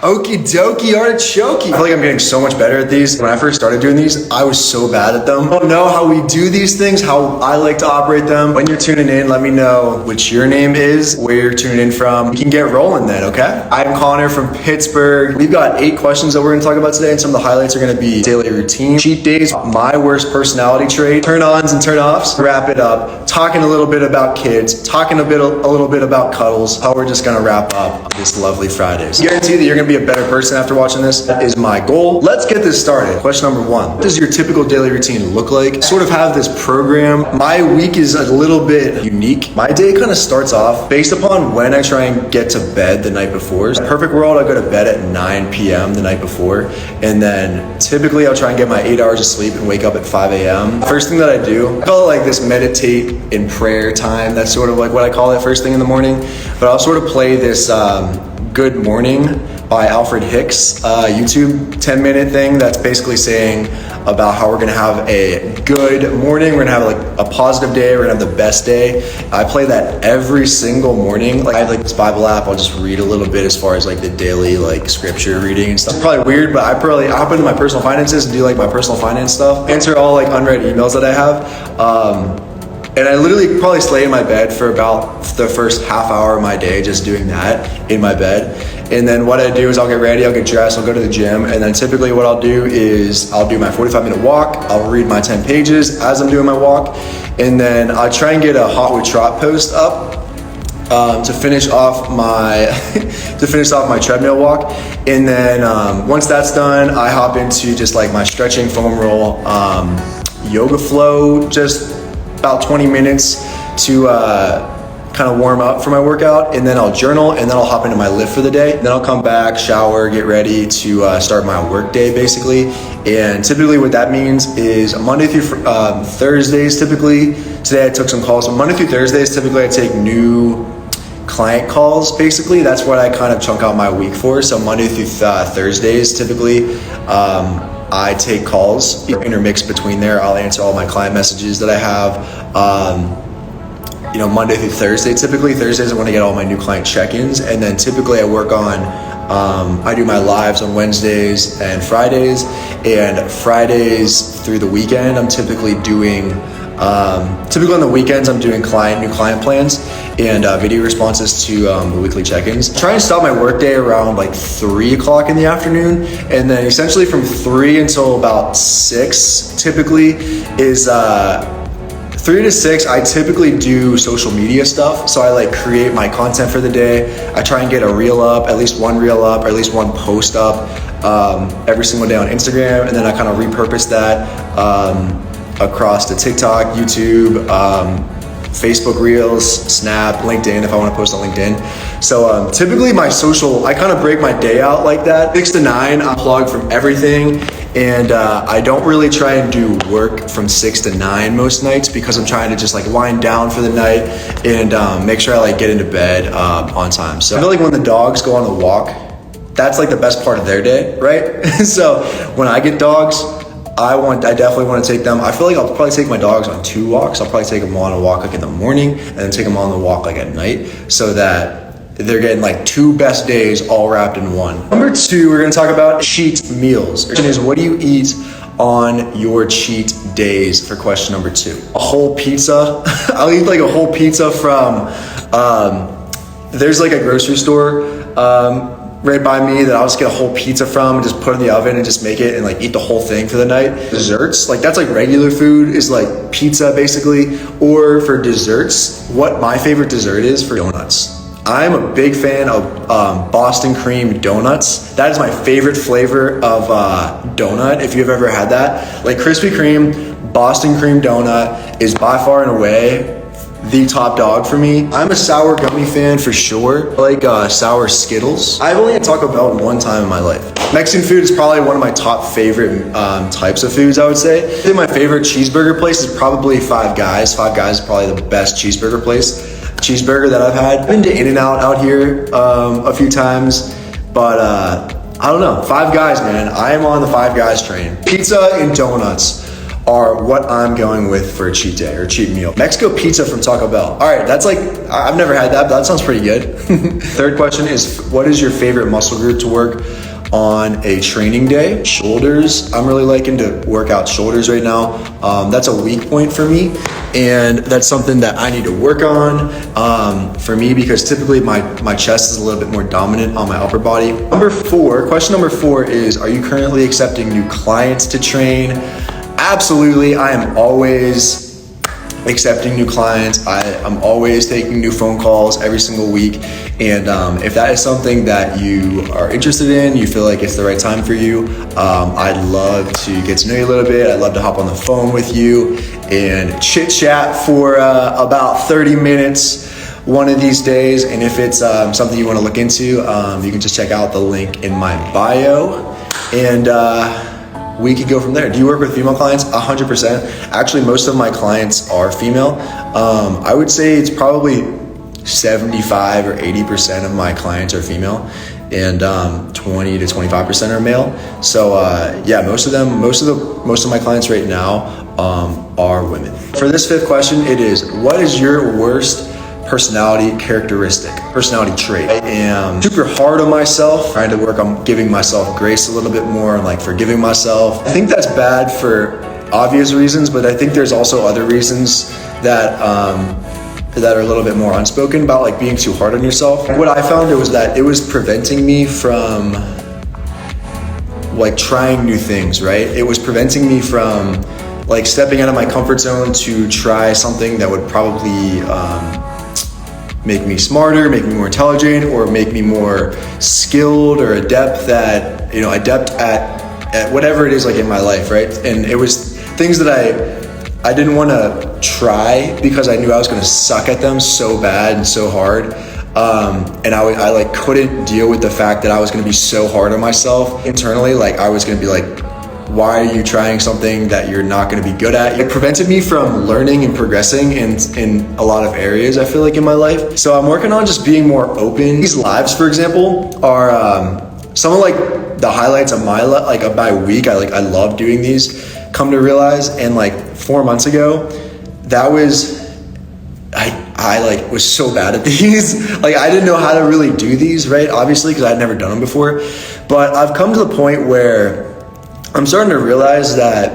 Okie dokie artichoke. I feel like I'm getting so much better at these. When I first started doing these, I was so bad at them. I don't know how we do these things, how I like to operate them. When you're tuning in, let me know what your name is, where you're tuning in from. We can get rolling then, okay? I'm Connor from Pittsburgh. We've got 8 questions that we're gonna talk about today, and some of the highlights are gonna be daily routine, cheat days, my worst personality trait, turn-ons and turn-offs, wrap it up, talking a little bit about kids, talking a little bit about cuddles, how we're just gonna wrap up this lovely Friday. So guarantee that you're gonna be a better person after watching this. That is my goal. Let's get this started. Question number 1. What does your typical daily routine look like? I sort of have this program. My week is a little bit unique. My day kind of starts off based upon when I try and get to bed the night before. In a perfect world, I go to bed at 9 p.m. the night before, and then typically I'll try and get my 8 hours of sleep and wake up at 5 a.m. First thing that I do, I call it like this meditate in prayer time. That's sort of like what I call it first thing in the morning. But I'll sort of play this Good Morning by Alfred Hicks YouTube 10-minute thing that's basically saying about how we're gonna have a good morning, we're gonna have like a positive day, we're gonna have the best day. I play that every single morning. Like I have like this Bible app, I'll just read a little bit as far as like the daily like scripture reading and stuff. It's probably weird, but I hop into my personal finances and do like my personal finance stuff, answer all like unread emails that I have. And I literally probably stay in my bed for about the first half hour of my day just doing that in my bed. And then what I do is I'll get ready, I'll get dressed, I'll go to the gym, and then typically what I'll do is I'll do my 45-minute walk, I'll read my 10 pages as I'm doing my walk, and then I'll try and get a Hot with Trot post up to finish off my treadmill walk. And then once that's done, I hop into just like my stretching foam roll, yoga flow, just about 20 minutes to kind of warm up for my workout, and then I'll journal, and then I'll hop into my lift for the day. Then I'll come back, shower, get ready to start my work day basically. And typically what that means is Monday through Thursdays typically. Today I took some calls. So Monday through Thursdays typically I take new client calls basically. That's what I kind of chunk out my week for. So Monday through Thursdays typically I take calls, intermix between there. I'll answer all my client messages that I have. Monday through Thursday, typically. Thursdays I want to get all my new client check-ins, and then typically I work on, I do my lives on Wednesdays and Fridays, and Fridays through the weekend I'm typically doing, typically on the weekends I'm doing new client plans and video responses to the weekly check-ins. Try and start my workday around like 3 o'clock in the afternoon, and then essentially from 3 until about 6 typically is 3 to 6, I typically do social media stuff. So I like create my content for the day. I try and get a reel up, at least one reel up, or at least one post up every single day on Instagram. And then I kind of repurpose that across to TikTok, YouTube, Facebook Reels, Snap, LinkedIn, if I want to post on LinkedIn. So typically I kind of break my day out like that. 6 to 9, I'm plugged from everything. And I don't really try and do work from 6 to 9 most nights, because I'm trying to just like wind down for the night and make sure I like get into bed on time. So I feel like when the dogs go on the walk, that's like the best part of their day, right? So when I get dogs, I definitely want to take them. I feel like I'll probably take my dogs on 2 walks. I'll probably take them on a walk like in the morning, and then take them on the walk like at night, so that they're getting like 2 best days all wrapped in one. Number 2, we're gonna talk about cheat meals. The question is, what do you eat on your cheat days for question number 2? A whole pizza. I'll eat like a whole pizza from, there's like a grocery store right by me that I'll just get a whole pizza from and just put it in the oven and just make it and like eat the whole thing for the night. Desserts, like that's like regular food is like pizza basically. Or for desserts, what my favorite dessert is for donuts. I'm a big fan of Boston cream donuts. That is my favorite flavor of donut, if you've ever had that. Like Krispy Kreme, Boston cream donut is by far and away the top dog for me. I'm a sour gummy fan for sure. I like sour Skittles. I've only had Taco Bell one time in my life. Mexican food is probably one of my top favorite types of foods, I would say. I think my favorite cheeseburger place is probably Five Guys. Five Guys is probably the best cheeseburger cheeseburger that I've had. I've been to In-N-Out out here a few times, but I don't know. Five Guys, man. I am on the Five Guys train. Pizza and donuts are what I'm going with for a cheat day or cheat meal. Mexico pizza from Taco Bell. All right, that's like, I've never had that, but that sounds pretty good. Third question is, what is your favorite muscle group to work on a training day? Shoulders. I'm really liking to work out shoulders right now. That's a weak point for me, and that's something that I need to work on for me, because typically my chest is a little bit more dominant on my upper body. Question number four is, are you currently accepting new clients to train? Absolutely. I am always accepting new clients. I'm always taking new phone calls every single week. And if that is something that you are interested in, you feel like it's the right time for you, I'd love to get to know you a little bit. I'd love to hop on the phone with you and chit chat for about 30 minutes one of these days. And if it's something you want to look into, you can just check out the link in my bio, and we could go from there. Do you work with female clients? 100%. Actually, most of my clients are female. I would say it's probably 75 or 80% of my clients are female, and 20 to 25% are male. So yeah, most of my clients right now are women. For this fifth question, it is, what is your worst personality trait? I am super hard on myself, trying to work on giving myself grace a little bit more and like forgiving myself. I think that's bad for obvious reasons, but I think there's also other reasons that are a little bit more unspoken about, like being too hard on yourself. What I found was that it was preventing me from like trying new things, right? It was preventing me from like stepping out of my comfort zone to try something that would probably make me smarter, make me more intelligent, or make me more skilled or adept at whatever it is like in my life, right? And it was things that I didn't want to try because I knew I was going to suck at them so bad and so hard. And I like couldn't deal with the fact that I was going to be so hard on myself internally. Like I was going to be like, why are you trying something that you're not going to be good at? It prevented me from learning and progressing in a lot of areas, I feel like, in my life. So I'm working on just being more open. These lives, for example, are some of like the highlights of my week. I love doing these, come to realize. And like 4 months ago, that was, I like was so bad at these. Like I didn't know how to really do these, right? Obviously, because I'd never done them before. But I've come to the point where I'm starting to realize that,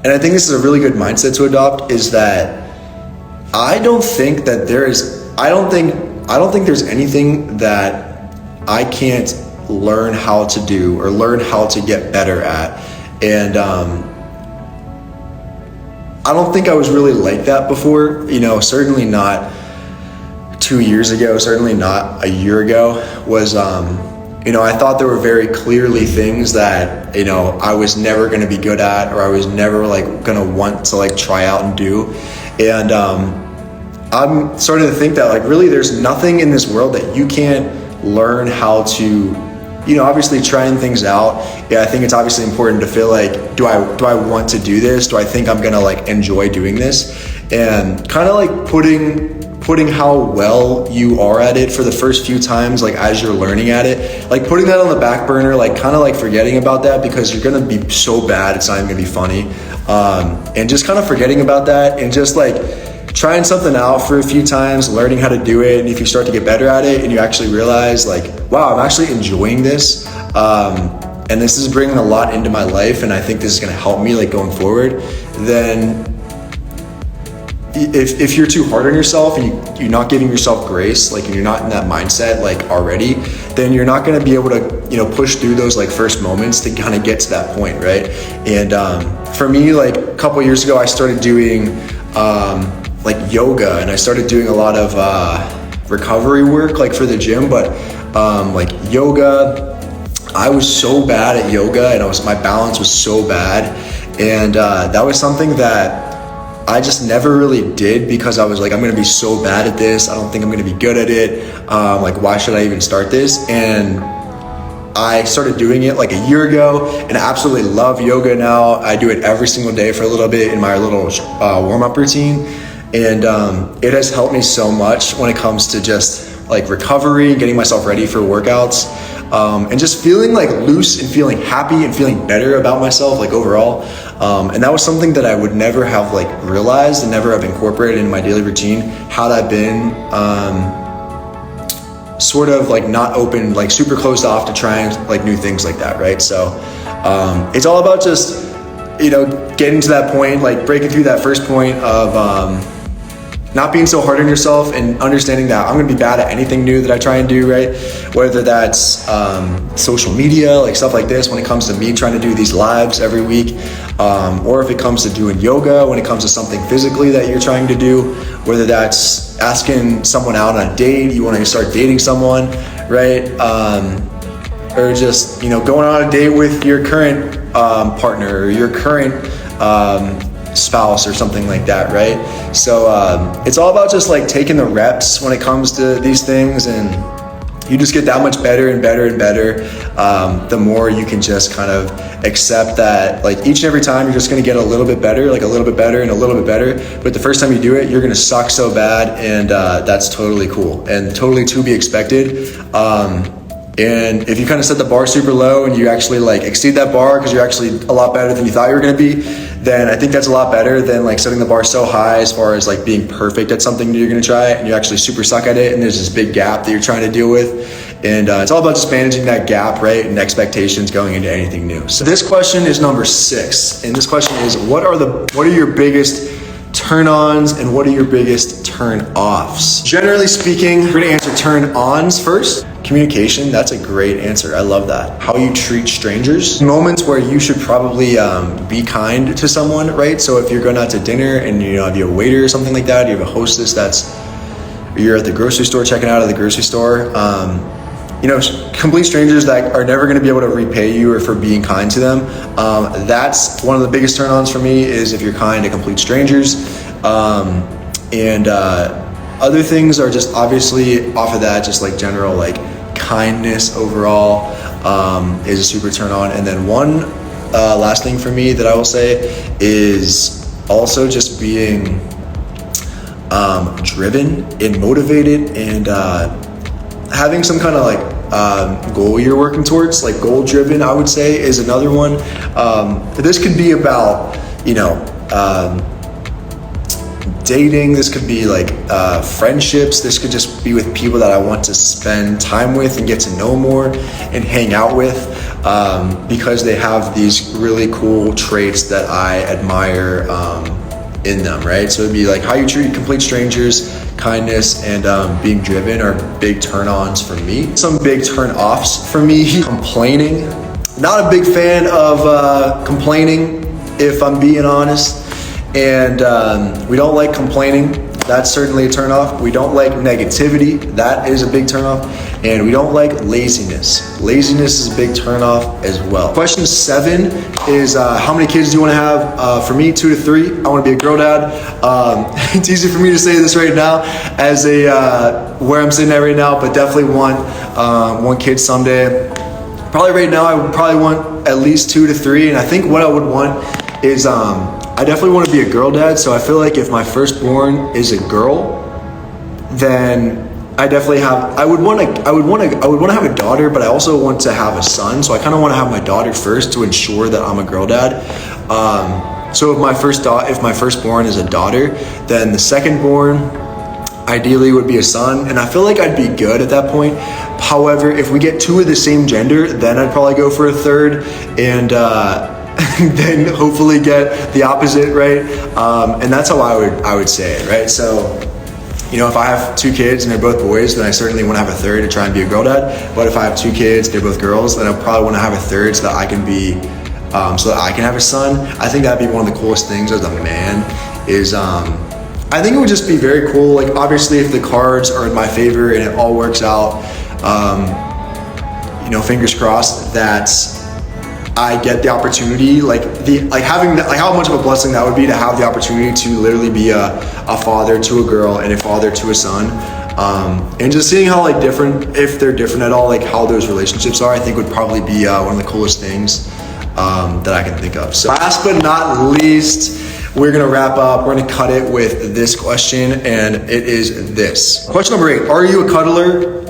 and I think this is a really good mindset to adopt, is that I don't think there's anything that I can't learn how to do or learn how to get better at. And I don't think I was really like that before, certainly not 2 years ago, certainly not a year ago. I thought there were very clearly things that, I was never going to be good at, or I was never like going to want to like try out and do. And I'm starting to think that like really there's nothing in this world that you can't learn how to, obviously trying things out. Yeah, I think it's obviously important to feel like, do I want to do this? Do I think I'm going to like enjoy doing this? And kind of like putting how well you are at it for the first few times, like as you're learning at it, like putting that on the back burner, like kind of like forgetting about that, because you're gonna be so bad it's not even gonna be funny, and just kind of forgetting about that and just like trying something out for a few times, learning how to do it. And if you start to get better at it and you actually realize like, wow, I'm actually enjoying this, and this is bringing a lot into my life, and I think this is gonna help me like going forward, then if you're too hard on yourself and you're not giving yourself grace, like, and you're not in that mindset like already, then you're not going to be able to push through those like first moments to kind of get to that point, right? And for me, like a couple years ago, I started doing like yoga, and I started doing a lot of recovery work like for the gym. But like yoga, I was so bad at yoga, and my balance was so bad, and that was something that I just never really did, because I was like, I'm gonna be so bad at this, I don't think I'm gonna be good at it, like why should I even start this? And I started doing it like a year ago, and I absolutely love yoga now. I do it every single day for a little bit in my little warm-up routine, and it has helped me so much when it comes to just like recovery, getting myself ready for workouts. and just feeling like loose and feeling happy and feeling better about myself, like overall. And that was something that I would never have like realized and never have incorporated into my daily routine had I been sort of like not open, like super closed off to trying like new things like that, right? So it's all about just, you know, getting to that point, like breaking through that first point of not being so hard on yourself and understanding that I'm gonna be bad at anything new that I try and do, right? Whether that's social media, like stuff like this, when it comes to me trying to do these lives every week, or if it comes to doing yoga, when it comes to something physically that you're trying to do, whether that's asking someone out on a date, you wanna start dating someone, right? Or just, you know, going on a date with your current partner or your current spouse or something like that, right? So it's all about just like taking the reps when it comes to these things, and you just get that much better and better and better the more you can just kind of accept that like each and every time you're just going to get a little bit better, like a little bit better and a little bit better, but the first time you do it you're going to suck so bad, and that's totally cool and totally to be expected. And if you kind of set the bar super low and you actually like exceed that bar because you're actually a lot better than you thought you were going to be, then I think that's a lot better than like setting the bar so high as far as like being perfect at something that you're going to try and you actually super suck at it and there's this big gap that you're trying to deal with. And it's all about just managing that gap, right? And expectations going into anything new. So this question is number 6. And this question is, what are your biggest turn-ons and what are your biggest turn-offs? Generally speaking, we're gonna answer turn-ons first. Communication, that's a great answer. I love that. How you treat strangers. Moments where you should probably be kind to someone, right? So if you're going out to dinner and you know, if you have a waiter or something like that, you have a hostess you're at the grocery store, checking out of the grocery store, you know, complete strangers that are never going to be able to repay you or for being kind to them. That's one of the biggest turn-ons for me, is if you're kind to complete strangers. Other things are just obviously off of that, just like general like kindness overall is a super turn-on. And then one last thing for me that I will say is also just being driven and motivated and having some kind of like goal you're working towards, like goal driven, I would say, is another one. This could be about, you know, dating, this could be like friendships, this could just be with people that I want to spend time with and get to know more and hang out with, because they have these really cool traits that I admire in them, right? So it'd be like how you treat complete strangers, kindness, and being driven are big turn-ons for me. Some big turn-offs for me: complaining. Not a big fan of complaining, if I'm being honest. And we don't like complaining. That's certainly a turn-off. We don't like negativity. That is a big turn-off. And we don't like laziness. Laziness is a big turn-off as well. Question 7 is how many kids do you want to have? For me, 2 to 3. I want to be a girl dad. It's easy for me to say this right now as where I'm sitting at right now, but definitely want one kid someday. Probably right now, I would probably want at least 2 to 3. And I think what I would want is I definitely want to be a girl dad. So I feel like if my firstborn is a girl, then I definitely I would want to have a daughter, but I also want to have a son. So I kind of want to have my daughter first to ensure that I'm a girl dad. So if my firstborn is a daughter, then the secondborn ideally would be a son, and I feel like I'd be good at that point. However, if we get 2 of the same gender, then I'd probably go for a third, and then hopefully get the opposite, right? And that's how I would say it, right? So, you know, if I have 2 kids and they're both boys, then I certainly want to have a third to try and be a girl dad. But if I have 2 kids, they're both girls, then I probably want to have a third so that I can be, so that I can have a son. I think that'd be one of the coolest things as a man is, I think it would just be very cool. Like obviously if the cards are in my favor and it all works out, you know, fingers crossed that I get the opportunity, how much of a blessing that would be to have the opportunity to literally be a father to a girl and a father to a son. And just seeing how if they're different at all, like how those relationships are, I think would probably be one of the coolest things that I can think of. So last but not least, we're gonna wrap up. We're gonna cut it with this question, and it is this. Question number 8, are you a cuddler?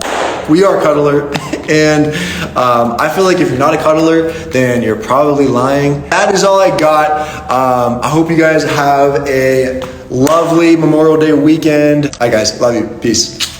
We are Cuddler. And I feel like if you're not a cuddler, then you're probably lying. That is all I got. I hope you guys have a lovely Memorial Day weekend. All right, guys, love you. Peace.